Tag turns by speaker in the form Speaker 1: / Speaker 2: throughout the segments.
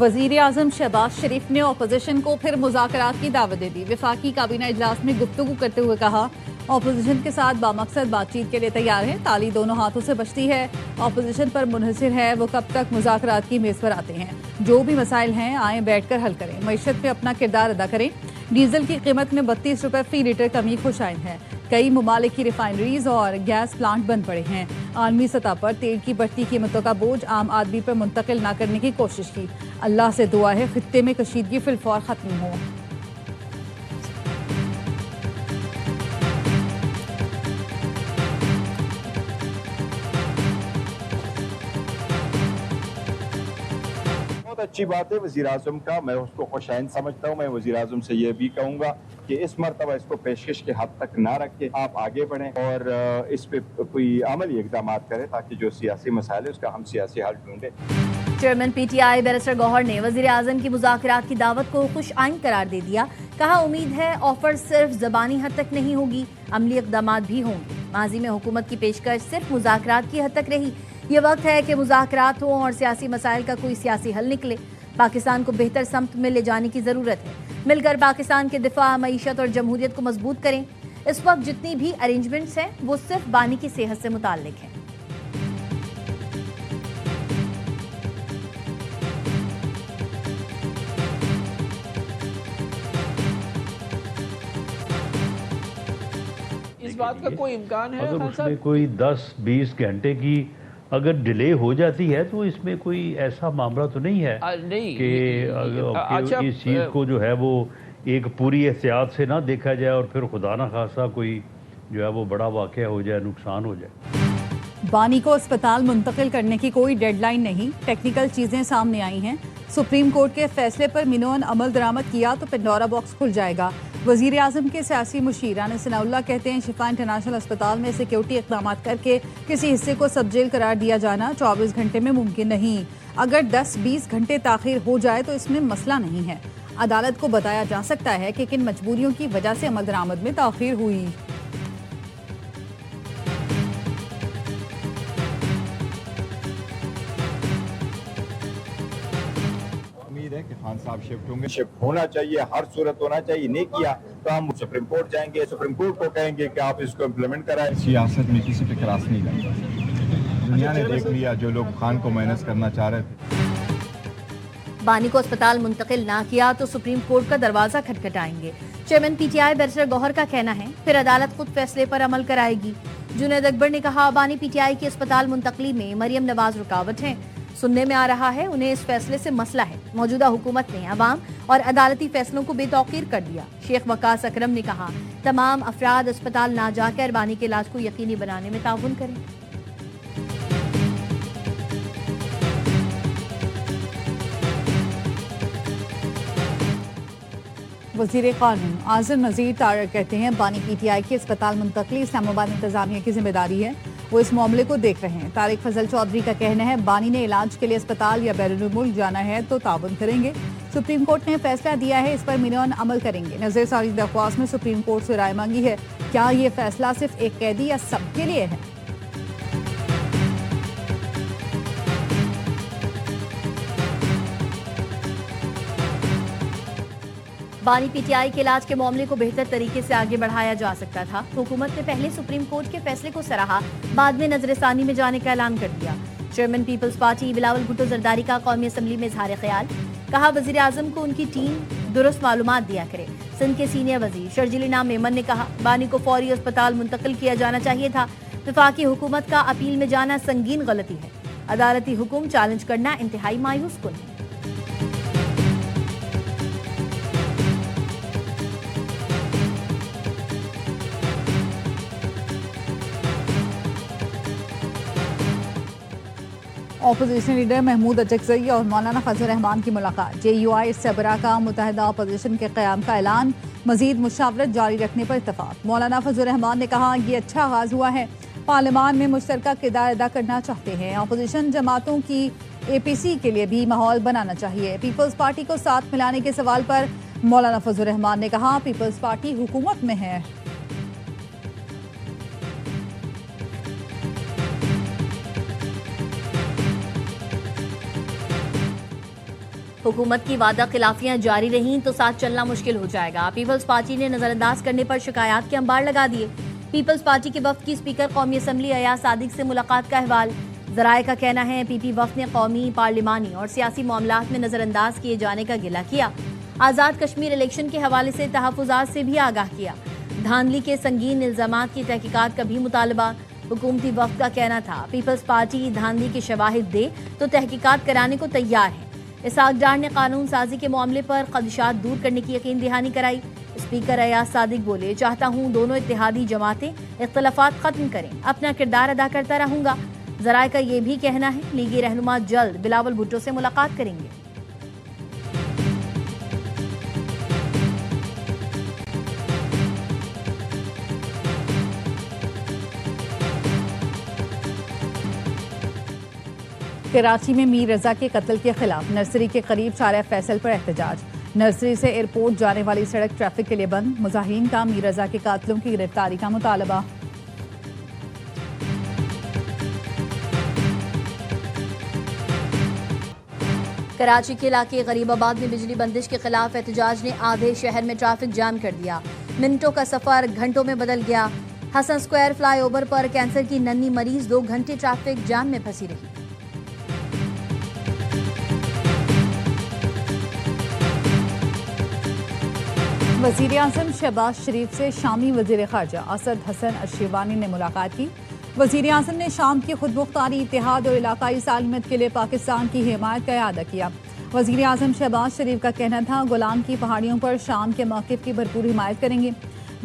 Speaker 1: वज़ीर आज़म शहबाज शरीफ ने अपोजिशन को फिर मुज़ाकरात की दावत दे दी। वफाकी काबीना इजलास में गुफ्तगू करते हुए कहा, अपोजिशन के साथ बामकसद बातचीत के लिए तैयार है। ताली दोनों हाथों से बचती है। अपोजिशन पर मुनहसिर है वो कब तक मुज़ाकरात की मेज़ पर आते हैं। जो भी मसाइल हैं आए बैठकर हल करें। मईशत में अपना किरदार अदा करें। डीजल की कीमत में 32 रुपये फी लीटर कमी खुशाइन है। कई ममालिक की रिफाइनरीज और गैस प्लांट बंद पड़े हैं। आलमी सतह पर तेल की बढ़ती कीमतों का बोझ आम आदमी पर मुंतकिल न करने की कोशिश की। अल्लाह से दुआ है खित्ते में कशीदगी फिलफौर खत्म हो।
Speaker 2: बहुत अच्छी बात है वज़ीर आज़म का, मैं उसको खुशाइन समझता हूँ। मैं वज़ीर आज़म से ये भी कहूँगा कि इस मरतबा इसको पेशकश के हद तक ना रखें, आप आगे बढ़ें और इस पे कोई अमली इक़दाम करें ताकि जो सियासी मसाइल है उसका हम सियासी हल ढूंढें।
Speaker 3: चेयरमैन पीटीआई बैरिस्टर गौहर ने वज़ीर आज़म की मुज़ाकरात की दावत को खुश आइन करार दे दिया। कहा, उम्मीद है ऑफर सिर्फ ज़बानी हद तक नहीं होगी, अमली इक़दाम भी होंगे। माजी में हुकूमत की पेशकश सिर्फ मुज़ाकरात की हद तक रही। ये वक्त है कि मुज़ाकरात हों और सियासी मसाइल का कोई सियासी हल निकले। पाकिस्तान को बेहतर समत में ले जाने की ज़रूरत है। मिलकर पाकिस्तान के दिफा, मईशत और जमहूरियत को मजबूत करें। इस वक्त जितनी भी अरेंजमेंट्स हैं वो सिर्फ बानी की सेहत से मुताल्लिक हैं।
Speaker 4: इस बात का कोई इम्कान है
Speaker 5: अगर उसमें कोई 10-20 घंटे की अगर डिले हो जाती है तो इसमें कोई ऐसा मामला तो नहीं है
Speaker 4: नहीं
Speaker 5: कि इस चीज़ को जो है वो एक पूरी एहतियात से ना देखा जाए और फिर खुदा ना खासा कोई जो है वो बड़ा वाक़या हो जाए, नुकसान हो जाए।
Speaker 1: बानी को अस्पताल मुंतकिल करने की कोई डेडलाइन नहीं। टेक्निकल चीज़ें सामने आई हैं। सुप्रीम कोर्ट के फैसले पर मिनोन अमल दरामद किया तो पेंडोरा बॉक्स खुल जाएगा। वज़ीर आज़म के सियासी मुशीर राना सनाउल्लाह कहते हैं, शिफा इंटरनेशनल अस्पताल में सिक्योरिटी इक़दाम करके किसी हिस्से को सब जेल करार दिया जाना 24 घंटे में मुमकिन नहीं। अगर 10-20 घंटे ताख़ीर हो जाए तो इसमें मसला नहीं है। अदालत को बताया जा सकता है कि किन मजबूरियों की वजह से अमल दरामद में ताख़ीर हुई।
Speaker 2: कि खान साहब शिफ्ट होंगे, शिफ्ट होना चाहिए, हर सूरत होना चाहिए। नहीं किया तो हम सुप्रीम कोर्ट जाएंगे, सुप्रीम कोर्ट को कहेंगे कि आप इसको इम्प्लीमेंट कराएं। सियासत में किसी पे क्रॉस नहीं लगता। दुनिया ने देख लिया जो लोग खान को माइनस करना चाह रहे थे।
Speaker 3: बानी को अस्पताल मुंतकिल ना किया तो सुप्रीम कोर्ट का दरवाजा खटखटाएंगे। चेयरमैन पीटीआई बैरिस्टर गौहर का कहना है, फिर अदालत खुद फैसले पर अमल कराएगी। जुनैद अकबर ने कहा, बानी पीटीआई की अस्पताल मुंतकली में मरियम नवाज रुकावट है। सुनने में आ रहा है उन्हें इस फैसले से मसला है। मौजूदा हुकूमत ने अवाम और अदालती फैसलों को बेतौकीर कर दिया। शेख वकास अकरम ने कहा, तमाम अफराद अस्पताल ना जाकर बानी के इलाज को यकीनी बनाने में ताउन करें।
Speaker 1: वज़ीर क़ानून आज़म नज़ीर तारक कहते हैं, बानी पीटीआई की अस्पताल मुंतकली इस्लामाबाद इंतजामिया की जिम्मेदारी है। वो इस मामले को देख रहे हैं। तारिक फजल चौधरी का कहना है, बानी ने इलाज के लिए अस्पताल या बैरून मुल्क जाना है तो ताउन करेंगे। सुप्रीम कोर्ट ने फैसला दिया है, इस पर मिनोन अमल करेंगे। नज़र सारी दरख्वास्त में सुप्रीम कोर्ट से राय मांगी है। क्या ये फैसला सिर्फ एक कैदी या सबके लिए है?
Speaker 3: बानी पीटीआई के इलाज के मामले को बेहतर तरीके से आगे बढ़ाया जा सकता था। हुकूमत ने पहले सुप्रीम कोर्ट के फैसले को सराहा, बाद में नजरसानी में जाने का ऐलान कर दिया। चेयरमैन पीपल्स पार्टी बिलावल भुट्टो जरदारी का कौमी असम्बली में इजहार ख्याल। कहा, वज़ीर आज़म को उनकी टीम दुरुस्त मालूमात दिया करे। सिंध के सीनियर वज़ीर शर्जील इनाम मेमन ने कहा, बानी को फौरी अस्पताल मुंतकिल किया जाना चाहिए था। वफाकी हुकूमत का अपील में जाना संगीन गलती है। अदालती हुक्म चैलेंज करना इंतहाई मायूस कुन है।
Speaker 1: अपोजिशन लीडर महमूद अचकजई और मौलाना फजल रहमान की मुलाकात। JUI सरबराह का मुत्तहिदा अपोजिशन के क़याम का ऐलान। मजीद मुशावरत जारी रखने पर इत्तफाक। मौलाना फजल रहमान ने कहा, ये अच्छा आगाज हुआ है, पार्लियामान में मुश्तरका किरदार अदा करना चाहते हैं। अपोजिशन जमातों की APC के लिए भी माहौल बनाना चाहिए। पीपल्स पार्टी को साथ मिलाने के सवाल पर मौलाना फजल रहमान ने कहा, पीपल्स पार्टी हुकूमत में है।
Speaker 3: حکومت کی وعدہ خلافیاں جاری رہیں تو ساتھ چلنا مشکل ہو جائے گا. پیپلز پارٹی نے نظر انداز کرنے پر شکایات کے انبار لگا دیے. پیپلز پارٹی کے وفد کی اسپیکر قومی اسمبلی ایاز صادق سے ملاقات کا احوال. ذرائع کا کہنا ہے پی پی وفد نے قومی، پارلیمانی اور سیاسی معاملات میں نظر انداز کیے جانے کا گلہ کیا. آزاد کشمیر الیکشن کے حوالے سے تحفظات سے بھی آگاہ کیا. دھاندلی کے سنگین الزامات کی تحقیقات کا بھی مطالبہ. حکومتی وفد کا کہنا تھا پیپلز پارٹی دھاندلی کے شواہد دے تو تحقیقات کرانے کو تیار ہے. اسحاق ڈار نے قانون سازی کے معاملے پر خدشات دور کرنے کی یقین دہانی کرائی. اسپیکر ایاز صادق بولے، چاہتا ہوں دونوں اتحادی جماعتیں اختلافات ختم کریں، اپنا کردار ادا کرتا رہوں گا. ذرائع کا یہ بھی کہنا ہے لیگی رہنما جلد بلاول بھٹو سے ملاقات کریں گے.
Speaker 1: کراچی میں میر رضا کے قتل کے خلاف نرسری کے قریب شارع فیصل پر احتجاج. نرسری سے ایئرپورٹ جانے والی سڑک ٹریفک کے لیے بند. مظاہرین کا میر رضا کے قاتلوں کی گرفتاری کا مطالبہ.
Speaker 3: کراچی کے علاقے غریب آباد میں بجلی بندش کے خلاف احتجاج نے آدھے شہر میں ٹریفک جام کر دیا. منٹوں کا سفر گھنٹوں میں بدل گیا. حسن اسکوائر فلائی اوور پر کینسر کی ننھی مریض 2 گھنٹے ٹریفک جام میں پھنسی رہی.
Speaker 1: وزیر اعظم شہباز شریف سے شامی وزیر خارجہ اسد حسن الشیبانی نے ملاقات کی. وزیر اعظم نے شام کی خود مختاری، اتحاد اور علاقائی سالمیت کے لیے پاکستان کی حمایت کا اعادہ کیا. وزیر اعظم شہباز شریف کا کہنا تھا گولان کی پہاڑیوں پر شام کے موقف کی بھرپور حمایت کریں گے.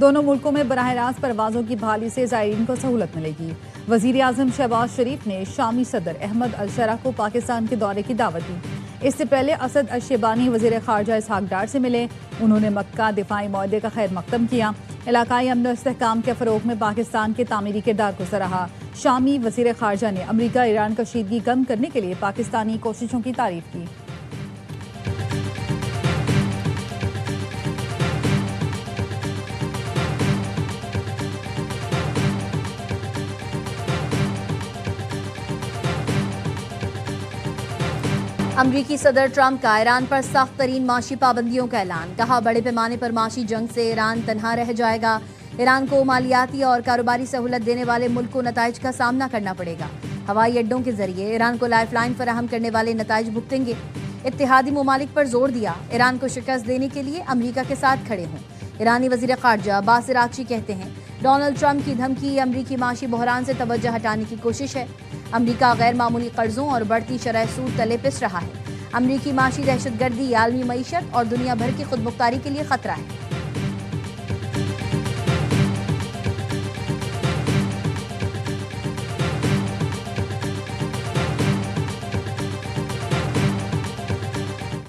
Speaker 1: دونوں ملکوں میں براہ راست پروازوں کی بحالی سے زائرین کو سہولت ملے گی. وزیر اعظم شہباز شریف نے شامی صدر احمد الشرح کو پاکستان کے دورے کی دعوت دی. اس سے پہلے اسد الشیبانی وزیر خارجہ اسحاق ڈار سے ملے. انہوں نے مکہ دفاعی معاہدے کا خیر مقدم کیا. علاقائی امن و استحکام کے فروغ میں پاکستان کے تعمیری کردار کو سراہا. شامی وزیر خارجہ نے امریکہ ایران کشیدگی کم کرنے کے لیے پاکستانی کوششوں کی تعریف کی.
Speaker 3: امریکی صدر ٹرمپ کا ایران پر سخت ترین معاشی پابندیوں کا اعلان. کہا بڑے پیمانے پر معاشی جنگ سے ایران تنہا رہ جائے گا. ایران کو مالیاتی اور کاروباری سہولت دینے والے ملک کو نتائج کا سامنا کرنا پڑے گا. ہوائی اڈوں کے ذریعے ایران کو لائف لائن فراہم کرنے والے نتائج بھگتیں گے. اتحادی ممالک پر زور دیا ایران کو شکست دینے کے لیے امریکہ کے ساتھ کھڑے ہوں. ایرانی وزیر خارجہ باسر آغچی کہتے ہیں ڈونلڈ ٹرمپ کی دھمکی امریکی معاشی بحران سے توجہ ہٹانے کی کوشش ہے. امریکہ غیر معمولی قرضوں اور بڑھتی شرح سود تلے پس رہا ہے. امریکی معاشی دہشت گردی عالمی معیشت اور دنیا بھر کی خود مختاری کے لیے خطرہ ہے.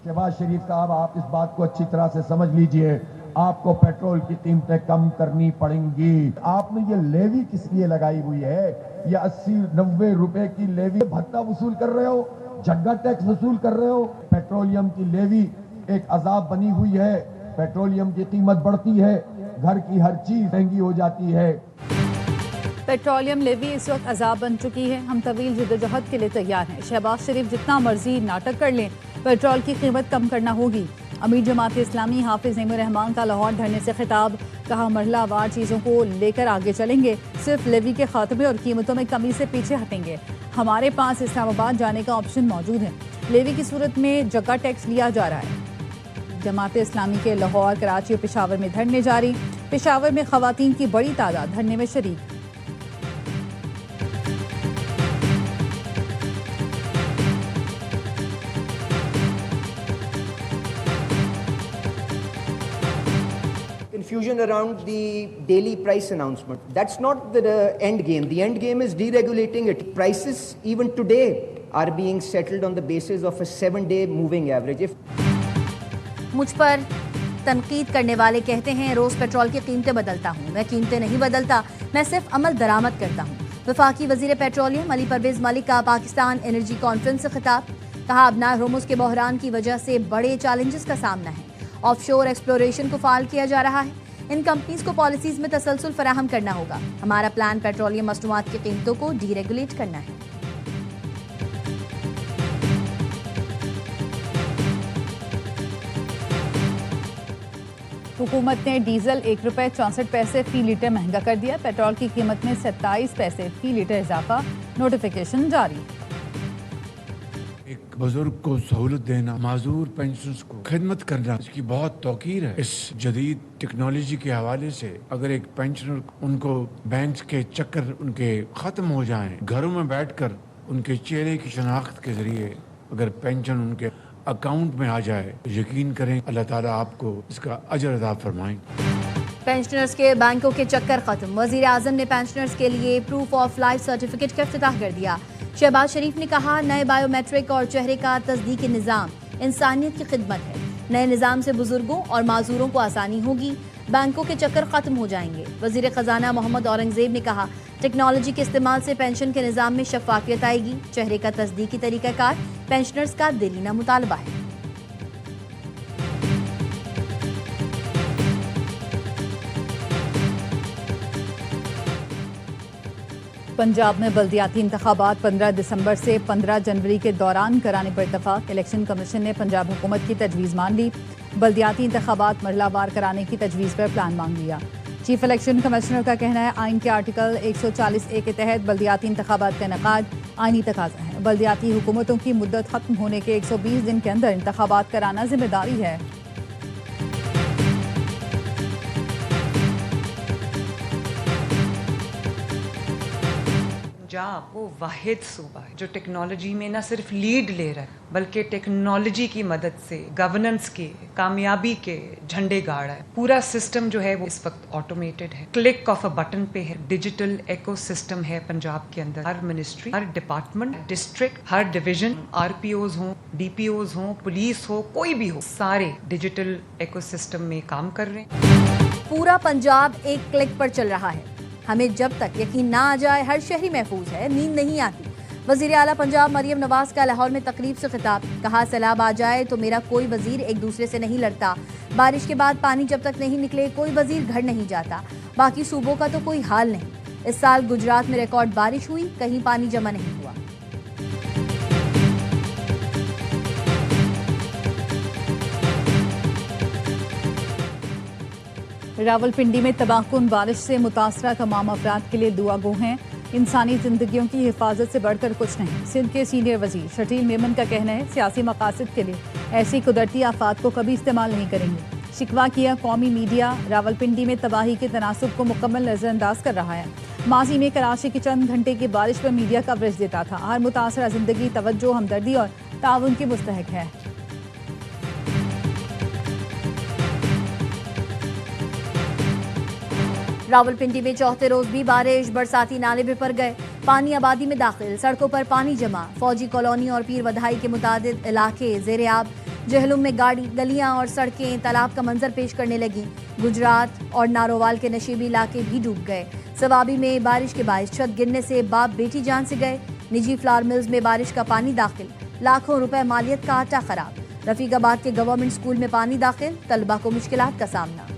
Speaker 4: شہباز شریف صاحب، آپ اس بات کو اچھی طرح سے سمجھ لیجئے، آپ کو پیٹرول کی قیمتیں کم کرنی پڑیں گی. آپ نے یہ لیوی کس لیے لگائی ہوئی ہے؟ یہ 80-90 روپے کی لیوی بھتہ وصول کر رہے ہو، جگہ ٹیکس وصول کر رہے ہو. پیٹرولیم کی لیوی ایک عذاب بنی ہوئی ہے. پیٹرولیم کی قیمت بڑھتی ہے، گھر کی ہر چیز مہنگی ہو جاتی ہے.
Speaker 1: پیٹرولیم لیوی اس وقت عذاب بن چکی ہے. ہم طویل جدوجہد کے لیے تیار ہیں. شہباز شریف جتنا مرضی ناٹک کر لیں، پیٹرول کی قیمت کم کرنا ہوگی. امیر جماعت اسلامی حافظ نعیم الرحمان کا لاہور دھرنے سے خطاب. کہا مرحلہ وار چیزوں کو لے کر آگے چلیں گے، صرف لیوی کے خاتمے اور قیمتوں میں کمی سے پیچھے ہٹیں گے. ہمارے پاس اسلام آباد جانے کا آپشن موجود ہے. لیوی کی صورت میں جگہ ٹیکس لیا جا رہا ہے. جماعت اسلامی کے لاہور، کراچی اور پشاور میں دھرنے جاری. پشاور میں خواتین کی بڑی تعداد دھرنے میں شریک.
Speaker 6: Confusion around the daily price announcement. That's not the end game. The end game is deregulating it. Prices even today are being settled on the basis of a 7-day moving average.
Speaker 3: مجھ پر تنقید کرنے والے کہتے ہیں روز petrol کی قیمتیں بدلتا ہوں. میں قیمتیں نہیں بدلتا، میں صرف عمل درآمد کرتا ہوں. وفاقی وزیر پیٹرولیم علی پرویز ملک کا پاکستان انرجی کانفرنس سے خطاب. کہا ابناء ہرمز کے بحران کی وجہ سے بڑے چیلنجز کا سامنا ہے. آف شور ایکسپلوریشن کو فعال کیا جا رہا ہے. ان کمپنیز کو پالیسیز میں تسلسل فراہم کرنا ہوگا. ہمارا پلان پیٹرولیم مصنوعات کی قیمتوں کو ڈی ریگولیٹ کرنا ہے.
Speaker 1: हुकूमत ने डीजल ₹1.64 फी लीटर महंगा कर दिया। पेट्रोल की कीमत में 27 पैसे फी लीटर इजाफा। नोटिफिकेशन जारी।
Speaker 7: एक बुजुर्ग को सहूलत देना, माजूर पेंशनर्स को खिदमत करना, इसकी बहुत तौकीर है। इस जदीद टेक्नोलॉजी के हवाले से अगर एक पेंशनर उनको बैंक के चक्कर उनके ख़त्म हो जाएं, घरों में बैठकर उनके चेहरे की शनाख्त के ज़रिए अगर पेंशन उनके अकाउंट में आ जाए, यकीन करें अल्लाह ताला आपको इसका अजर अदा फरमाएंगे।
Speaker 3: पेंशनर्स के बैंकों के चक्कर खत्म। वजीर आजम ने पेंशनर्स के लिए प्रूफ ऑफ लाइफ सर्टिफिकेट का इफ्तिताह कर दिया। शहबाज शरीफ ने कहा, नए बायोमेट्रिक और चेहरे का तस्दीकी निज़ाम इंसानियत की खिदमत है। नए निज़ाम से बुजुर्गों और माजूरों को आसानी होगी, बैंकों के चक्कर खत्म हो जाएंगे। वजीर खजाना मोहम्मद औरंगजेब ने कहा, टेक्नोलॉजी के इस्तेमाल से पेंशन के निज़ाम में शफाफियत आएगी। चेहरे का तस्दीकी तरीक़ाकार पेंशनर्स का दिलीना मुतालबा है।
Speaker 1: पंजाब में बल्दियाती इंतखाबात 15 दिसंबर से 15 जनवरी के दौरान कराने पर इत्तफाक। इलेक्शन कमीशन ने पंजाब हुकूमत की तजवीज़ मान ली। बल्दियाती इंतखाबात मरहलावार कराने की तजवीज़ पर प्लान मांग लिया। चीफ इलेक्शन कमिश्नर का कहना है, आइन के आर्टिकल 140A के तहत बल्दियाती इंतखाबात का इनेकाद आइनी तकाज़ा है। बल्दियाती हुकूमतों की मुद्दत खत्म होने के 120 दिन के अंदर इंतखाबात कराना जिम्मेदारी है।
Speaker 8: पंजाब वो वाहिद सूबा है जो टेक्नोलॉजी में न सिर्फ लीड ले रहा है बल्कि टेक्नोलॉजी की मदद से गवर्नेंस के कामयाबी के झंडे गाड़ रहा है। पूरा सिस्टम जो है वो इस वक्त ऑटोमेटेड है, क्लिक ऑफ अ बटन पे है। डिजिटल इकोसिस्टम है पंजाब के अंदर। हर मिनिस्ट्री, हर डिपार्टमेंट, डिस्ट्रिक्ट, हर डिवीजन, RPOs हों, DPOs हों, पुलिस हो, कोई भी हो, सारे डिजिटल इकोसिस्टम में काम कर रहे हैं।
Speaker 3: पूरा पंजाब एक क्लिक पर चल रहा है। हमें जब तक यकीन ना आ जाए हर शहरी महफूज है, नींद नहीं आती। वज़ीर आला पंजाब मरियम नवाज का लाहौर में तकरीब से खिताब। कहा, सैलाब आ जाए तो मेरा कोई वजीर एक दूसरे से नहीं लड़ता। बारिश के बाद पानी जब तक नहीं निकले कोई वजीर घर नहीं जाता। बाकी सूबों का तो कोई हाल नहीं। इस साल गुजरात में रिकॉर्ड बारिश हुई, कहीं पानी जमा नहीं हुआ।
Speaker 1: रावलपिंडी में तबाहकुन बारिश से मुतासरा तमाम अफराद के लिए दुआ गो हैं। इंसानी जिंदगियों की हिफाजत से बढ़कर कुछ नहीं। सिंध के सीनियर वजीर शटील मेमन का कहना है, सियासी मकासद के लिए ऐसी कुदरती आफात को कभी इस्तेमाल नहीं करेंगे। शिकवा किया, कौमी मीडिया रावलपिंडी में तबाही के तनासुब को मुकम्मल नज़रअंदाज कर रहा है। माजी में कराची की चंद घंटे की बारिश पर मीडिया कवरेज देता था। हर मुतासरा जिंदगी तवज्जो, हमदर्दी और ताउन की मुस्तहक है।
Speaker 3: रावलपिंडी में चौथे रोज भी बारिश, बरसाती नाले भी भर गए, पानी आबादी में दाखिल, सड़कों पर पानी जमा। फौजी कॉलोनी और पीर वधाई के मुतादिद इलाके ज़ेरे आब। जहलुम में गाड़ी, गलियां और सड़कें तालाब का मंजर पेश करने लगी। गुजरात और नारोवाल के नशीबी इलाके भी डूब गए। सवाबी में बारिश के बायस छत गिरने से बाप बेटी जान से गए। निजी फ्लावर मिल्स में बारिश का पानी दाखिल, लाखों रुपए मालियत का आटा खराब। रफीकाबाद के गवर्नमेंट स्कूल में पानी दाखिल, तलबा को मुश्किलात का सामना।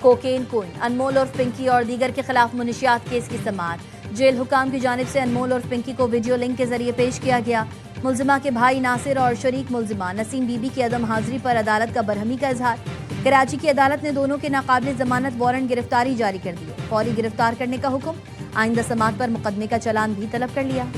Speaker 3: कोकेन कोइन, अनमोल और पिंकी और दीगर के खिलाफ मुनशियात केस की समाअत। जेल हुकाम की जानिब से अनमोल और पिंकी को वीडियो लिंक के जरिए पेश किया गया। मुलजिमा के भाई नासिर और शरीक मुलजिमा नसीम बीबी की अदम हाजिरी पर अदालत का बरहमी का इजहार। कराची की अदालत ने दोनों के नाकाबिल जमानत वारंट गिरफ्तारी जारी कर दी। फौरी गिरफ्तार करने का हुक्म। आइंदा समाअत पर मुकदमे का चलान भी तलब कर लिया।